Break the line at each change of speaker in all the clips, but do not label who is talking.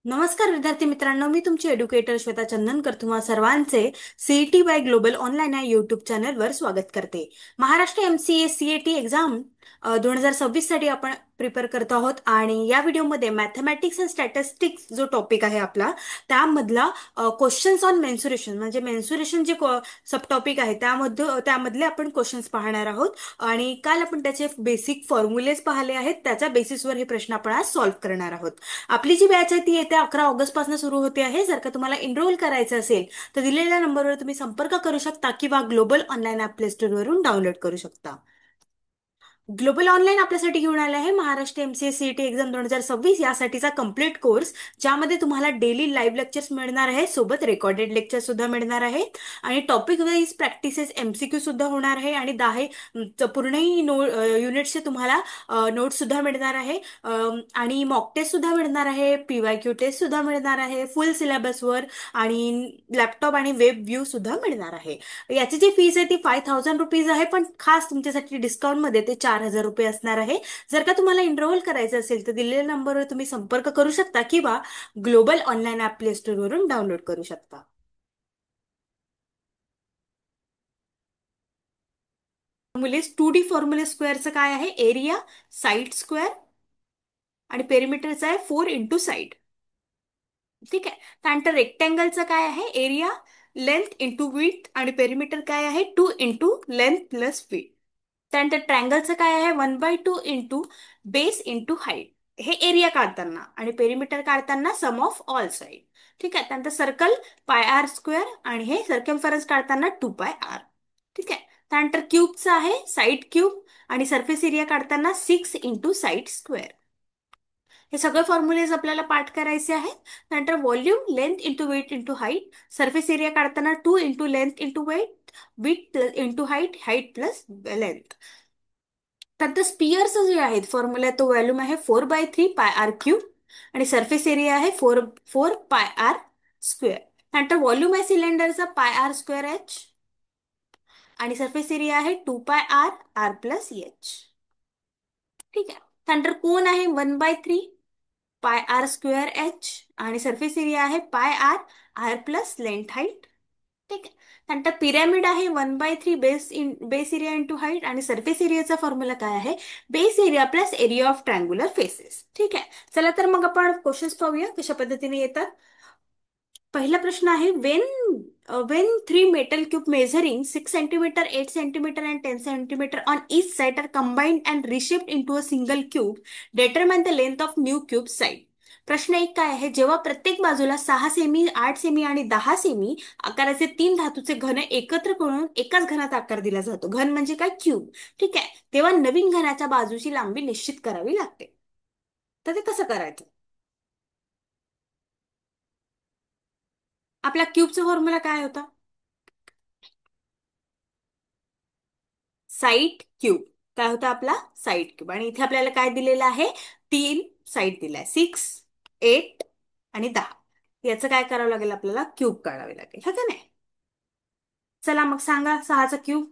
नमस्कार विद्यार्थी मित्रांनो, मी तुमची एड्युकेटर श्वेता चंदनकर तुम्हा सर्वांचे सीईटी बाय ग्लोबल ऑनलाईन या युट्यूब चॅनलवर स्वागत करते. महाराष्ट्र एमसीए सीएटी एक्झाम 2026 साठी आपण प्रिपेअर करत आहोत आणि या व्हिडिओमध्ये मॅथमॅटिक्स अँड स्टॅटिस्टिक्स जो टॉपिक आहे आपला त्यामधला क्वेश्चन्स ऑन मेन्सुरेशन म्हणजे मेन्सुरेशन जे सब टॉपिक आहे त्यामधले आपण क्वेश्चन्स पाहणार आहोत. आणि काल आपण त्याचे बेसिक फॉर्म्युलेज पाहिले आहेत, त्याच्या बेसिसवर हे प्रश्न आपण आज सॉल्व्ह करणार आहोत. आपली जी बॅच आहे ती येत्या 11 ऑगस्ट पासून सुरू होते आहे. जर का तुम्हाला एनरोल करायचं असेल तर दिलेल्या नंबरवर तुम्ही संपर्क करू शकता किंवा global online app play store वरून डाउनलोड करू शकता. ग्लोबल ऑनलाईन आपल्यासाठी घेऊन आले आहे महाराष्ट्र एमसीए सीईटी एक्झाम 2026 यासाठीचा कम्प्लीट कोर्स, ज्यामध्ये तुम्हाला डेली लाईव्ह लेक्चर्स मिळणार आहे, सोबत रेकॉर्डेड लेक्चर सुद्धा मिळणार आहेत आणि टॉपिक वाईज प्रॅक्टिसेस एमसीक्यू सुद्धा होणार आहे आणि 10 पूर्णही युनिटचे तुम्हाला नोट्स सुद्धा मिळणार आहे आणि मॉक टेस्ट सुद्धा मिळणार आहे, पीवायक्यू टेस्ट सुद्धा मिळणार आहे फुल सिलेबसवर आणि लॅपटॉप आणि वेब व्ह्यू सुद्धा मिळणार आहे. याची जी फीस आहे ती ₹5000 आहे, पण खास तुमच्यासाठी डिस्काउंटमध्ये ते ₹4000 असणार आहे. जर का तुम्हाला एनरोल करायचं असेल तर दिलेल्या नंबरवर तुम्ही संपर्क करू शकता किंवा global online app play store वरून डाउनलोड करू शकता. फॉर्म्युलेस 2D फॉर्म्युले स्क्वेअरचं काय आहे? एरिया, साईड स्क्वेअर आणि पेरिमीटरचा आहे 4 इंटू साईड. ठीक आहे. त्यानंतर रेक्टँगलचं काय आहे? एरिया, लेंथ इंटू विड्थ आणि पेरिमीटर काय आहे? 2 इंटू लेंथ प्लस विड्थ. त्यानंतर ट्रँगलचं काय आहे? 1/2 इंटू बेस इंटू हाईट. हे एरिया काढताना आणि पेरिमीटर काढताना सम ऑफ ऑल साईड. ठीक आहे. त्यानंतर सर्कल πr² आणि हे सर्कम्फरन्स काढताना 2πr. ठीक आहे. त्यानंतर क्यूबचं आहे साईड क्यूब आणि सरफेस एरिया काढताना 6 इंटू साईड स्क्वेअर. हे सगळे फॉर्म्युलेज आपल्याला पाठ करायचे आहेत. त्यानंतर volume, length into weight into height, surface area काढताना 2 into length into weight, with into height, height plus length. त्यानंतर स्पियर्स जे आहेत फॉर्म्युला तो व्हॉल्यूम आहे 4/3 πr³ आणि सरफेस एरिया आहे 4/4 πr². त्यानंतर व्हॉल्यूम आहे सिलेंडरचा πr²h आणि सरफेस एरिया आहे 2πr r+h. ठीक आहे. त्यानंतर कोण आहे 1/3 πr²h आणि सरफेस एरिया आहे πr r+ लेंथ हाईट. ठीक आहे. त्यानंतर पिरॅमिड आहे 1/3 बेस एरिया इंटू हाईट आणि सरफेस एरियाचा फॉर्म्युला काय आहे? Base area plus area of triangular faces. ठीक आहे. चला तर मग आपण क्वेश्चन्स पाहूया कशा पद्धतीने येतात. पहिला प्रश्न आहे when three metal cube measuring 6 centimeter, 8 centimeter and 10 centimeter on each side are combined and reshaped into a single cube, determine the length of new cube side. प्रश्न एक काय आहे? जेव्हा प्रत्येक बाजूला 6 सेमी, 8 सेमी आणि 10 सेमी आकाराचे तीन धातूचे घन एकत्र करून एकाच घनात आकार दिला जातो. घन म्हणजे काय? क्यूब. ठीक आहे. तेव्हा नवीन घनाच्या बाजूची लांबी निश्चित करावी लागते. तर ते कसं करायचं? आपल्या क्यूबचा फॉर्म्युला काय होता? Side cube. काय होता आपला? Side cube. आणि इथे आपल्याला काय दिलेलं आहे? तीन साईड दिलाय, 6, 8 आणि 10. याचं काय करावं लागेल? आपल्याला क्यूब काढावे लागेल, हा का नाही? चला मग सांगा 6चा क्यूब.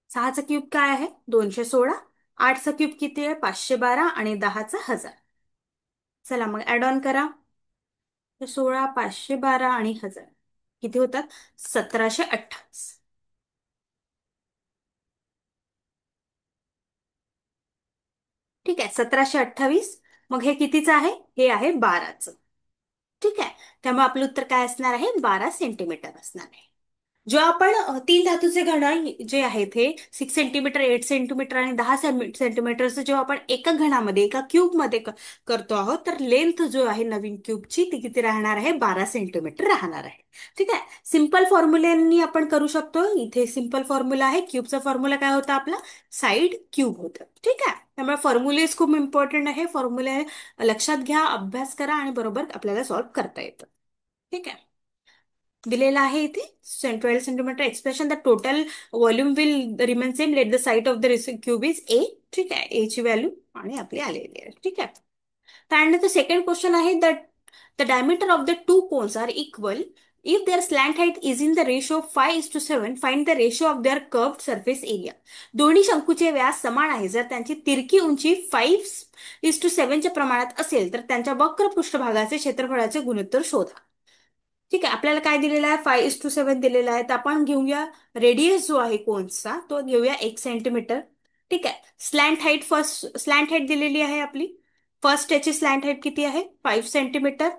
6चा क्यूब काय आहे? 216. 8चा क्यूब किती आहे? 512 आणि 10चा 1000. चला मग ऍड ऑन करा. 16, 512 आणि 1000 किती होतात? 1728. ठीक आहे. 1728. मग हे कितीचं आहे? हे आहे 12चं. ठीक आहे. त्यामुळे आपलं उत्तर काय असणार आहे? 12 सेंटीमीटर असणार आहे. जेव्हा आपण तीन धातूचे घन जे आहेत हे 6 सेंटीमीटर, 8 सेंटीमीटर आणि 10 सेंटीमीटरचं जेव्हा आपण एका घनामध्ये एका क्यूबमध्ये करतो आहोत तर लेंथ जो आहे नवीन क्यूबची ती किती राहणार आहे? 12 सेंटीमीटर राहणार आहे. ठीक आहे. सिंपल फॉर्म्युल्यांनी आपण करू शकतो. इथे सिंपल फॉर्म्युला आहे. क्यूबचा फॉर्म्युला काय होता आपला? साईड क्यूब होतं. ठीक आहे. त्यामुळे फॉर्म्युलेज खूप इम्पॉर्टंट आहे. फॉर्म्युले लक्षात घ्या, अभ्यास करा आणि बरोबर आपल्याला सॉल्व्ह करता येतं. ठीक आहे. दिलेला आहे इथे 12 centimetre expression the total volume will remain same let the site of the cube is a. ठीक आहे. ए ची व्हॅल्यू आणि आपली आलेली आहे. ठीक आहे. त्यानंतर सेकंड क्वेश्चन आहे the The diameter of the two cones are equal. If their slant height is in the ratio of 5:7, find the ratio of their curved surface area. दोन्ही शंकूचे व्यास समान आहे जर त्यांची तिरकी उंची 5:7 च्या प्रमाणात असेल तर त्यांच्या वक्र पृष्ठभागाचे क्षेत्रफळाचे गुणोत्तर शोधा. ठीक आहे, आपल्याला काय दिलेलं आहे? 5:7 दिलेला आहे. तर आपण घेऊया रेडियस जो आहे कोन्सचा तो घेऊया 1 सेंटीमीटर. ठीक आहे. स्लॅन्ट हाईट दिलेली आहे आपली. फर्स्ट याची स्लॅन्ट हाईट किती आहे? 5 सेंटीमीटर.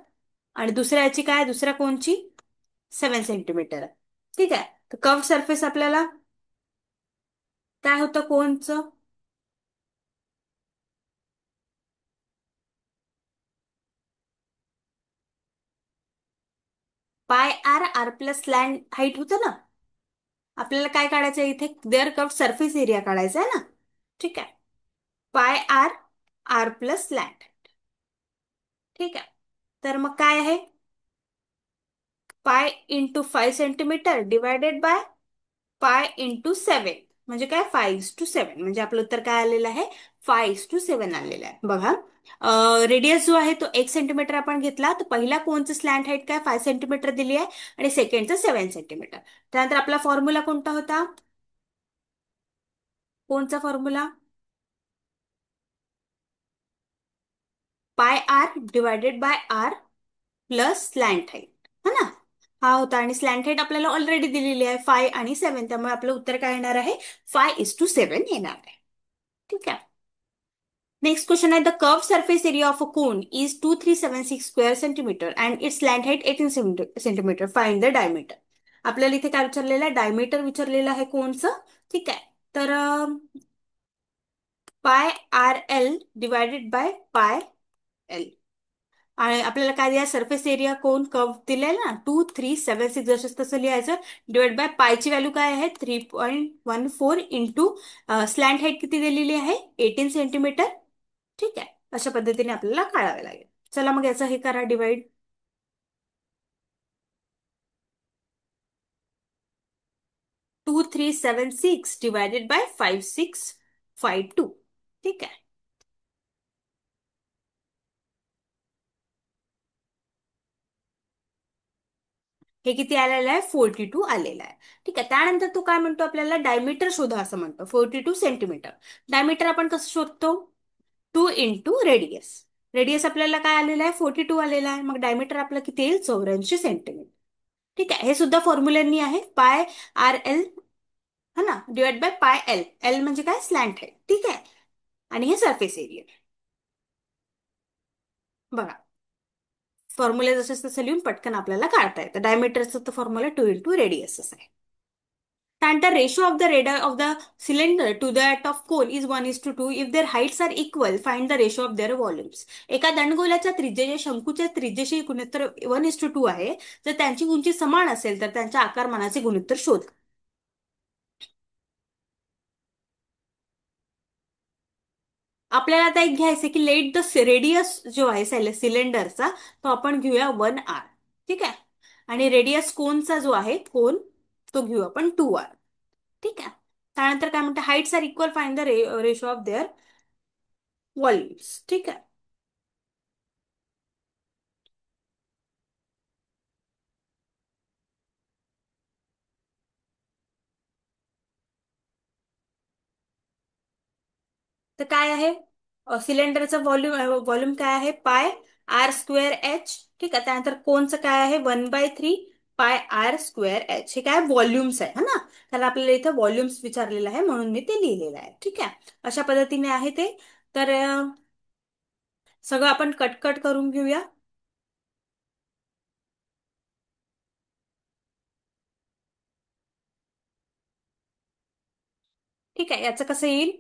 आणि दुसऱ्या याची काय? दुसऱ्या कोनची 7 सेंटीमीटर आहे. ठीक आहे. तर कर्व सरफेस आपल्याला काय होतं कोनचं? Pi r r plus slant height होतं ना. आपल्याला काय काढायचं आहे इथे? देअर कर्व सरफेस एरिया काढायचा आहे ना. ठीक आहे. पाय आर आर प्लस स्लॅन्ट. ठीक आहे. तर मग काय आहे? पाय × 5 सेंटीमीटर डिवायडेड बाय पाय × 7. म्हणजे काय? 5:7. म्हणजे आपलं उत्तर काय आलेलं आहे? 5:7 आलेलं आहे. बघा, रेडियस जो आहे तो 1 सेंटीमीटर आपण घेतला. तर पहिल्या कोणचं स्लॅन्ट हाईट काय? 5 सेंटीमीटर दिली आहे. आणि सेकंडचं 7 सेंटीमीटर. त्यानंतर आपला फॉर्म्युला कोणता होता? कोणचा formula? Pi r divided by r plus slant height, है ना. हा होता. आणि स्लॅन्ट हाईट आपल्याला ऑलरेडी दिलेली आहे 5 आणि 7. त्यामुळे आपलं उत्तर काय येणार आहे? 5:7 येणार आहे. ठीक आहे. नेक्स्ट क्वेश्चन आहे, the curve surface area of a cone is 2376 square centimetre and it's land height 18 centimetre. Find the diameter. आपल्याला इथे काय विचारलेलं आहे? डायमीटर विचारलेलं आहे कोणचं. ठीक आहे. तर pi r l divided by pi l. आणि आपल्याला काय द्या? सरफेस एरिया कोण कर्व दिलाय ना, 2376 जसं तसं लिहायचं. डिवाइड बाय पायची व्हॅल्यू काय आहे? 3.14 इंटू स्लॅन्ट हाईट किती दिलेली आहे? 18 सेंटीमीटर. ठीक आहे. अशा पद्धतीने आपल्याला काढावे लागेल. चला मग याचं हे करा डिवाइड. 2376 divided by 5652. ठीक आहे. हे किती आलेलं आहे? 42 आलेलं आहे. ठीक आहे. त्यानंतर तो काय म्हणतो? आपल्याला डायमीटर शोधा असं म्हणतो. 42 सेंटीमीटर. डायमीटर आपण कसं शोधतो? 2 × रेडियस. रेडियस आपल्याला काय आलेलं आहे? 42 आलेला आहे. मग डायमीटर आपलं किती येईल? 84 सेंटीमीटर. ठीक आहे. हे सुद्धा फॉर्म्युलांनी आहे. पाय आर एल, है ना, divide by pi L. L म्हणजे काय? स्लॅन्ट आहे. ठीक आहे. आणि हे सरफेस एरिया. बघा, फॉर्म्युला जसं तसं लिहून पटकन आपल्याला काढता येतं. डायमीटरचं तर फॉर्म्युला 2 × रेडियस आहे. त्यानंतर ratio of the radius of the cylinder to that of cone is 1:2. If their heights are equal find the ratio of their volumes. एका दंडगोलाच्या त्रिज्येचे शंकूच्या त्रिज्येशी गुणोत्तर 1:2 आहे. जर त्यांची उंची समान असेल तर त्यांच्या आकारमानाचे गुणोत्तर शोध. आपल्याला आता एक घ्यायचं की लेट द रेडियस जो आहे सिलेंडरचा तो आपण घेऊया 1 r. ठीक आहे. आणि रेडियस कोनचा जो आहे कोन तो घेऊ आपण 2 r. ठीक आहे. त्यानंतर काय म्हणतं? Heights are equal find the ratio of their volumes. ठीक आहे. तर काय आहे? सिलेंडरचं व्हॉल्यूम काय आहे? πr²h. ठीक आहे. त्यानंतर कोणचं काय आहे? 1/3 πr²h. हे काय? व्हॉल्युम्स आहे, है ना. कारण आपल्याला इथं व्हॉल्युम्स विचारलेलं आहे म्हणून मी ते लिहिलेलं आहे. ठीक आहे. अशा पद्धतीने आहे ते. तर सगळं आपण कटकट करून घेऊया. ठीक आहे. याचं कसं येईल?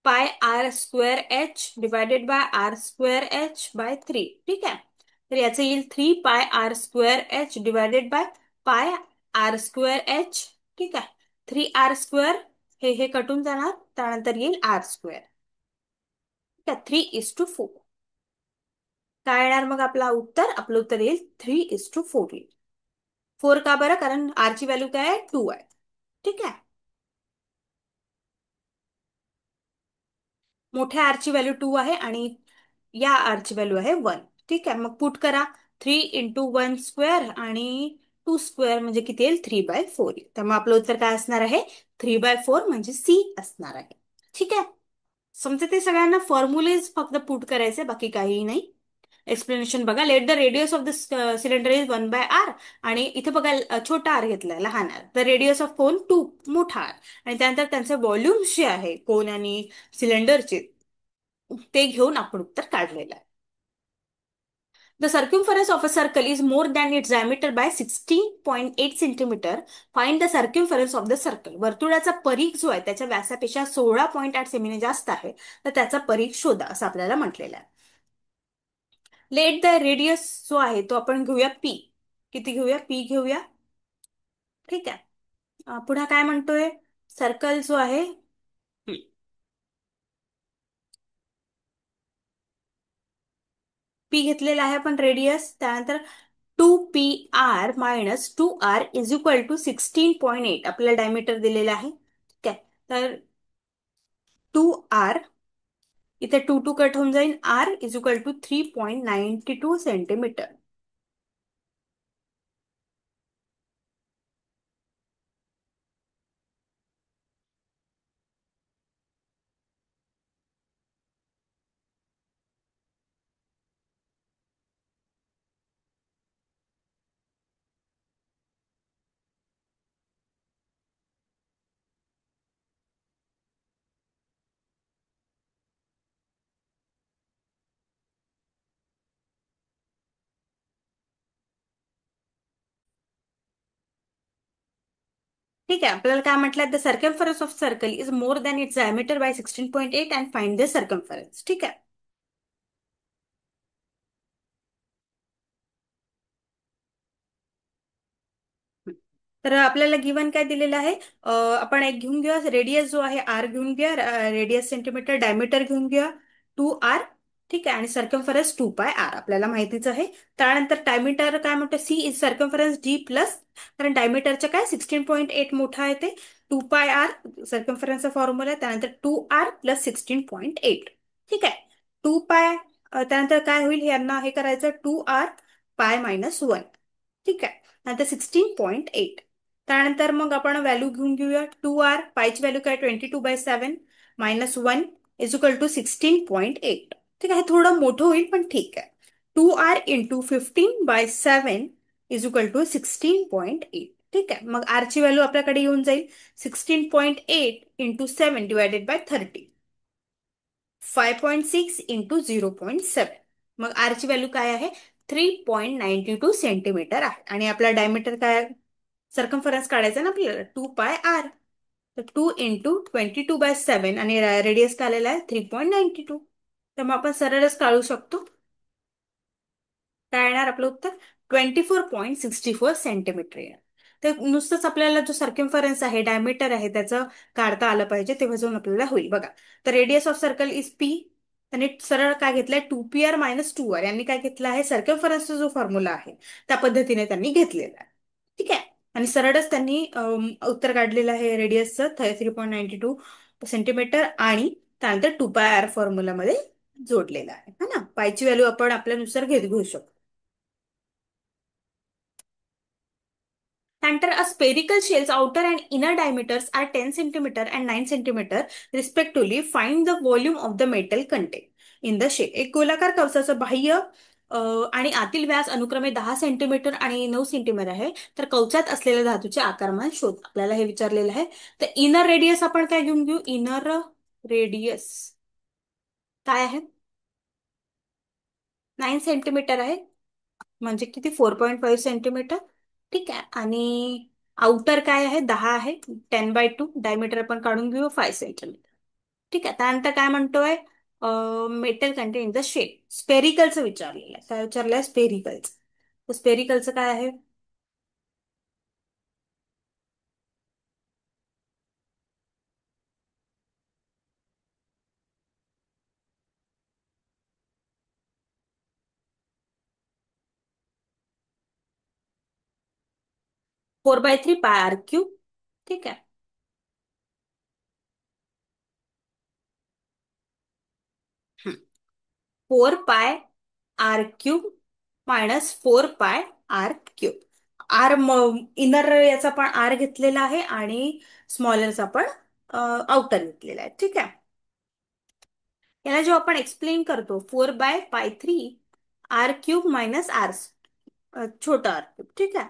πr²h divided by r²h/3. ठीक आहे. तर याचं येईल 3 πr²h डिवायडेड बाय πr²h. ठीक आहे. 3r². हे कटून जाणार. त्यानंतर येईल r². ठीक आहे. 3:4. काय येणार मग आपला उत्तर? आपलं उत्तर येईल 3:4 येईल. 4 का बरं? कारण r ची व्हॅल्यू काय आहे? 2 आहे. ठीक आहे. मोठ्या आर ची व्हॅल्यू 2 आहे आणि या आर ची व्हॅल्यू आहे 1. ठीक आहे, मग पुट करा. 3 × 1 स्क्वेअर आणि 2 स्क्वेअर म्हणजे किती येईल? 3/4 येईल. त्यामुळे आपलं उत्तर काय असणार आहे? 3/4 म्हणजे सी असणार आहे. ठीक आहे, समजा ते सगळ्यांना फॉर्म्युलेज फक्त पुट करायचे, बाकी काही नाही. एक्सप्लेनेशन बघा. Let the radius of the cylinder is 1/r. आणि इथे बघा छोटा आर घेतलाय, लहान r. The radius of cone 2, मोठा आर. आणि त्यानंतर त्यांचे व्हॉल्यूम जे आहे कोन आणि सिलेंडरचे, ते घेऊन आपण उत्तर काढलेलं आहे. The circumference of a circle is more than its diameter by 16.8 centimeter. Find the circumference of the circle. वर्तुळाचा परिघ जो आहे त्याच्या व्यासापेक्षा 16.8 सेमीने जास्त आहे, तर त्याचा परिघ शोधा असं आपल्याला म्हटलेलं आहे. लेट द रेडियस जो आहे तो आपण घेऊया पी. किती घेऊया? पी घेऊया. ठीक आहे, पुन्हा काय म्हणतोय? सर्कल जो आहे, पी घेतलेला आहे आपण रेडियस. त्यानंतर 2PR - 2R = 16.8 आपल्याला डायमीटर दिलेला आहे. ठीक आहे, तर 2R, इथे 2 कट होऊन जाईल. R = 3.92 centimetre. ठीक आहे, आपल्याला काय म्हटलं? The circumference of circle is more than its diameter by 16.8 and find the circumference. ठीक आहे. तर आपल्याला गिवन काय दिलेलं आहे? आपण एक घेऊन घेऊया रेडियस जो आहे आर घेऊन घ्या. रेडियस सेंटीमीटर, डायमीटर घेऊन घ्या 2R. ठीक आहे, आणि सर्कम्फरन्स 2πr आपल्याला माहितीच आहे. त्यानंतर डायमीटर काय म्हणतो? C is circumference d plus, कारण डायमीटरचं काय 16.8 मोठा आहे ते 2πr सर्कम्फरन्सचा फॉर्म्युला आहे. त्यानंतर 2R + 16.8. ठीक आहे, 2π, त्यानंतर काय होईल? यांना हे करायचं 2R π - 1. ठीक आहे, नंतर 16.8. त्यानंतर मग आपण व्हॅल्यू घेऊन घेऊया. 2R, पायची व्हॅल्यू काय? 22/7 -1 = 16.8. ठीक आहे, हे थोडं मोठं होईल पण ठीक आहे. 2R × 15/7 = 16.8. ठीक आहे, मग R ची व्हॅल्यू आपल्याकडे येऊन जाईल 16.8 × 7 ÷ 30, 5.6 × 0.7. मग R ची व्हॅल्यू काय आहे? 3.92 सेंटीमीटर आहे. आणि आपला डायमीटर काय? सर्कम्फरन्स काढायचा ना आपल्याला, 2πr. तर 2 × 22/7 आणि रेडियस काय आलेला आहे? 3.92. तर मग आपण सरळच काढू शकतो. काय येणार आपलं उत्तर? 24.64 सेंटीमीटर येणार. तर नुसतंच आपल्याला जो सर्कम्फरन्स आहे, डायमीटर आहे, त्याचं काढता आलं पाहिजे, तेव्हा जाऊन आपल्याला होईल. बघा, तर radius of circle is P. त्यांनी सरळ काय घेतलंय? 2PR - 2R. यांनी काय घेतलं आहे? सर्कम्फरन्सचा जो फॉर्म्युला आहे त्या पद्धतीने त्यांनी घेतलेला आहे. ठीक आहे, आणि सरळच त्यांनी उत्तर काढलेलं आहे रेडियसचं 3.92 सेंटीमीटर, आणि त्यानंतर 2πr फॉर्म्युलामध्ये जोडलेला आहे. है ना? पायची व्हॅल्यू आपण आपल्यानुसार घेऊ शकतो. त्यानंतर a spherical shell's outer and inner diameters are 10 centimeter and 9 centimeter respectively. Find the volume of the metal contained in the shell. एक गोलाकार कवचाचं बाह्य आणि आतील व्यास अनुक्रमे 10 सेंटीमीटर आणि 9 सेंटीमीटर आहे. तर कवचात असलेल्या धातूचे आकारमान शोध, आपल्याला हे विचारलेलं आहे. तर इनर रेडियस आपण काय घेऊन घेऊ? इनर रेडियस काय आहे? 9 सेंटीमीटर आहे, म्हणजे किती? 4.5 सेंटीमीटर. ठीक आहे, आणि आउटर काय आहे? 10 आहे. 10/2 डायमीटर आपण काढून घेऊ 5 सेंटीमीटर. ठीक आहे, त्यानंतर काय म्हणतोय? Metal contain in the shape. स्पेरिकलचं विचारलेलं आहे. काय विचारलंय? स्पेरिकलचं. तर स्पेरिकलचं काय आहे? 4/3πr³ ठीक आहे. 4πr³ आर क्यूब मायनस 4 पाय आर क्यूब. आर इनर याचा पण आर घेतलेला आहे आणि स्मॉलरचा पण आउटर घेतलेला आहे. ठीक आहे. याला जेव्हा आपण एक्सप्लेन करतो 4/π3 आर क्यूब मायनस आर, छोटा आर क्यूब. ठीक आहे.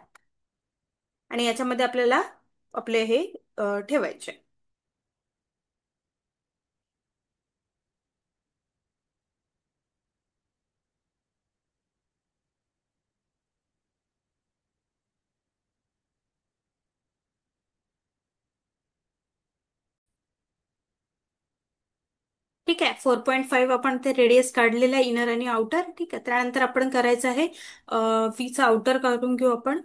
आणि याच्यामध्ये आपल्याला आपले हे ठेवायचे. ठीक आहे. 4.5 आपण ते रेडियस काढलेलं आहे इनर आणि आउटर. ठीक आहे. त्यानंतर आपण करायचं आहे वीचा आउटर काढून घेऊ आपण.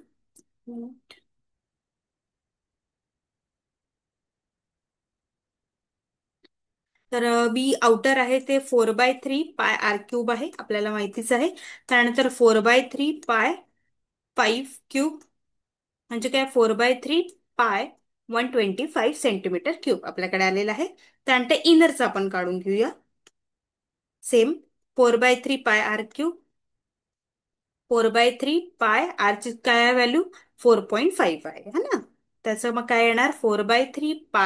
तर बी आउटर आहे ते 4/3 π r³ आहे, आपल्याला माहितीच आहे. त्यानंतर 4/3 π 5³ म्हणजे काय, 4/3 π 125 सेंटीमीटर क्यूब आपल्याकडे आलेला आहे. त्यानंतर इनरचा आपण काढून घेऊया. Same 4/3 π r³. 4/3 π r ची काय आहे व्हॅल्यू, 4.5 आहे है ना. त्याचं मग काय येणार, 4/3 π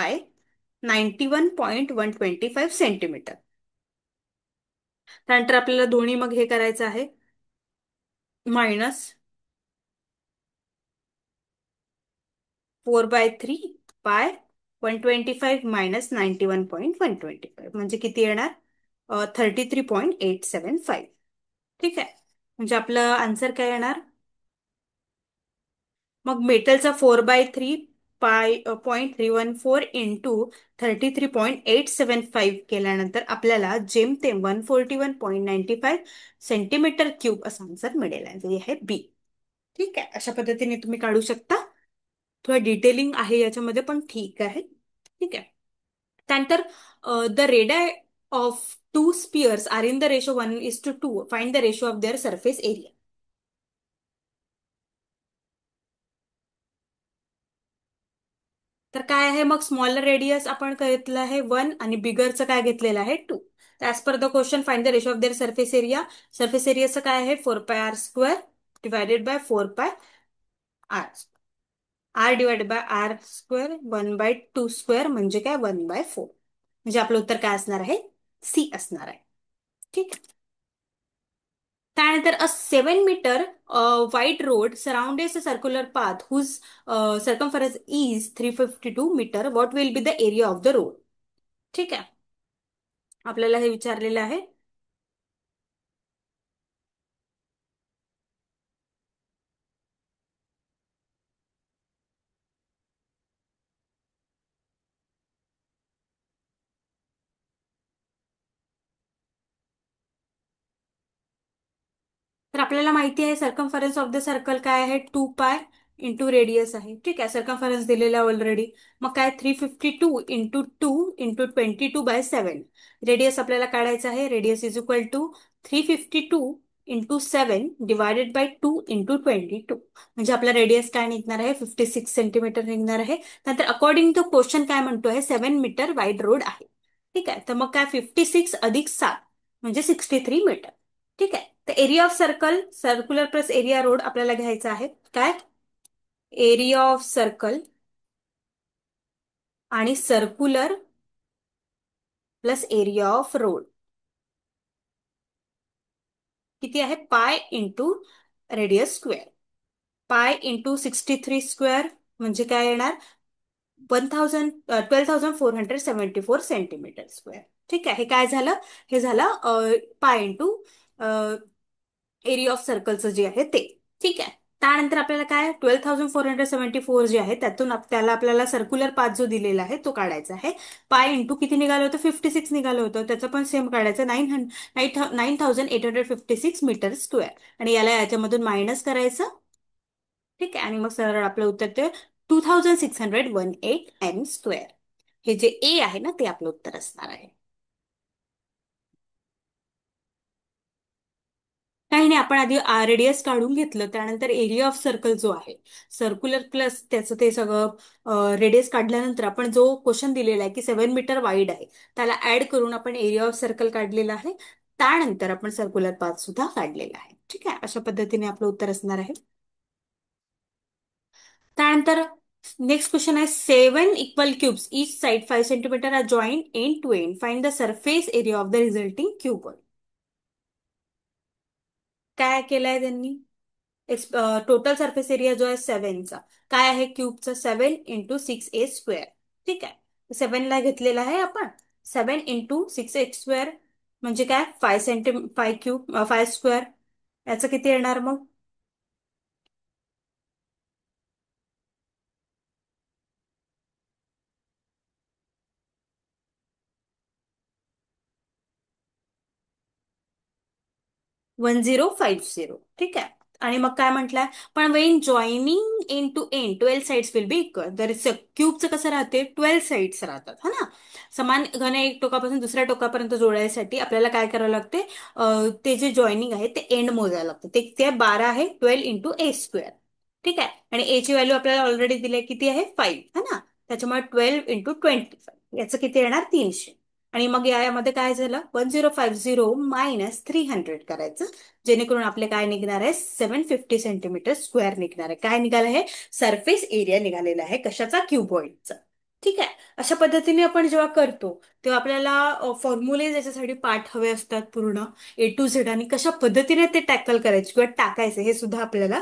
91.125 सेंटीमीटर. त्यानंतर आपल्याला दोन्ही मग हे करायचं आहे, मायनस 4/3 π 125 मायनस 91.125 म्हणजे किती येणार, 33.875. ठीक आहे. म्हणजे आपलं आन्सर काय येणार. मग मेटलचा 4/3 π 0.314 इंटू 33.875 केल्यानंतर आपल्याला जेमतेम 141.95 सेंटीमीटर क्यूब असा आन्सर मिळेल. आणि हे आहे बी. ठीक आहे. अशा पद्धतीने तुम्ही काढू शकता. थोडं डिटेलिंग आहे याच्यामध्ये पण ठीक आहे. ठीक आहे. त्यानंतर the radii of two spheres are in the ratio 1:2. Find the ratio of their surface area. तर काय आहे मग, स्मॉलर रेडियस आपण घेतलं आहे 1 आणि बिगरचं काय घेतलेलं आहे 2. As per the question find the ratio of their surface area. Surface एरियाचं काय आहे, 4πr² divided by 4πr. R divided by r² 1/2² म्हणजे काय, 1/4. म्हणजे आपलं उत्तर काय असणार आहे, सी असणार आहे. ठीक. त्यानंतर a 7 metre wide road surrounded a circular path whose circumference is 352 metre. What will be the area of the road. ठीक आहे. आपल्याला हे विचारलेलं आहे. तर आपल्याला माहिती आहे सर्कमफरन्स ऑफ द सर्कल काय आहे, 2 पाय इंटू रेडियस आहे. ठीक आहे. सर्कमफरन्स दिलेला ऑलरेडी. मग काय, 352 इंटू 2 इंटू 22/7. रेडियस आपल्याला काढायचं आहे. Radius is equal to 352 into 7 divided by 2 into 22. म्हणजे आपला रेडियस काय निघणार आहे, 56 सेंटीमीटर निघणार आहे. नंतर अकॉर्डिंग टू क्वेश्चन काय म्हणतो आहे, 7 मीटर वाईड रोड आहे. ठीक आहे. तर मग काय, 56 + 7 म्हणजे 63 मीटर. ठीक आहे. तर area of circle, circular plus area road आपल्याला घ्यायचा आहे. काय, एरिया ऑफ सर्कल आणि circular plus area of road किती आहे, pi into radius square. Pi into 63 square म्हणजे काय येणार, 12,474 सेंटीमीटर स्क्वेअर. ठीक आहे. हे काय झालं, हे झालं पाय इंटू एरिया ऑफ सर्कलचं जे आहे ते. ठीक आहे. त्यानंतर आपल्याला काय, 12,474 जे आहे त्यातून त्याला आपल्याला सर्क्युलर पाथ जो दिलेला आहे तो काढायचा आहे. पाय इंटू किती निघालं होतं, 56 निघालं होतं. त्याचं पण सेम काढायचं, 9,856 मीटर स्क्वेअर. आणि याला याच्यामधून मायनस करायचं. ठीक आहे. आणि मग सरळ आपलं उत्तर ते 2,618 m². हे जे ए आहे ना ते आपलं उत्तर असणार आहे. काही नाही, आपण आधी रेडियस काढून घेतलं. त्यानंतर एरिया ऑफ सर्कल जो आहे, सर्क्युलर प्लस त्याचं ते सगळं रेडियस काढल्यानंतर आपण जो क्वेश्चन दिलेला आहे की 7 मीटर वाईड आहे, त्याला ऍड करून आपण एरिया ऑफ सर्कल काढलेला आहे. त्यानंतर आपण सर्क्युलर पाथ सुद्धा काढलेला आहे. ठीक आहे, अशा पद्धतीने आपलं उत्तर असणार आहे. त्यानंतर नेक्स्ट क्वेश्चन आहे, 7 equal cubes each side 5 centimetre are join end to end, find the surface area of the resulting cube. काय केलंय त्यांनी? टोटल सरफेस एरिया जो आहे सेव्हनचा, काय आहे क्यूबचा? 7 × 6 a². ठीक आहे, सेव्हनला घेतलेला आहे आपण. 7 × 6 a² म्हणजे काय? 5 क्यूब 5 स्क्वेअर. याचं किती येणार मग? 1050. ठीक आहे. आणि मग काय म्हटलंय? पण when joining end to end 12 sides will be equal. तर क्यूबचं कसं राहते? 12 साइड्स राहतात, हा ना. समान घन एक टोकापासून दुसऱ्या टोकापर्यंत जोडायसाठी आपल्याला काय करावं लागते? ते जे जॉईनिंग आहे ते एंड मोजायला लागतं. ते 12 आहे, 12 × a². ठीक आहे. आणि ए ची व्हॅल्यू आपल्याला ऑलरेडी दिली आहे, किती आहे? 5, है ना. त्याच्यामुळे 12 × 25 याचं किती येणार? 300. आणि मग यामध्ये काय झालं? 1050 मायनस 300 करायचं, जेणेकरून आपले काय निघणार आहे? 750 सेंटीमीटर स्क्वेअर निघणार आहे. काय निघालं आहे? सरफेस एरिया निघालेला आहे. कशाचा? क्युबॉइडचा. ठीक आहे. अशा पद्धतीने आपण जेव्हा करतो तेव्हा आपल्याला फॉर्म्युले याच्यासाठी पाठ हवे असतात पूर्ण A to Z, आणि कशा पद्धतीने ते टॅकल करायचे किंवा टाकायचे हे सुद्धा आपल्याला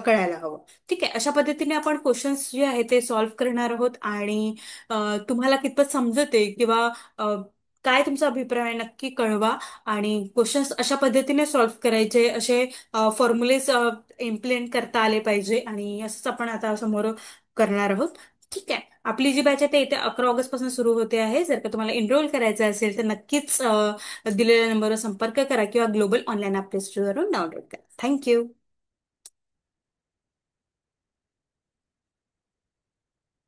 कळायला हवं. ठीक आहे. अशा पद्धतीने आपण क्वेश्चन्स जे आहे ते सॉल्व्ह करणार आहोत. आणि तुम्हाला कितपत समजते किंवा काय तुमचा अभिप्राय आहे नक्की कळवा. आणि क्वेश्चन्स अशा पद्धतीने सॉल्व्ह करायचे, असे फॉर्म्युलेज इम्प्लिमेंट करता आले पाहिजे. आणि असंच आपण आता समोर करणार आहोत. ठीक आहे. आपली जी बॅच आहे ते येत्या 11 ऑगस्ट पासून सुरू होते आहे. जर का तुम्हाला एनरोल करायचं असेल तर नक्कीच दिलेल्या नंबरवर संपर्क करा किंवा ग्लोबल ऑनलाईन ॲप प्ले स्टोअरवरून डाउनलोड करा. थँक्यू.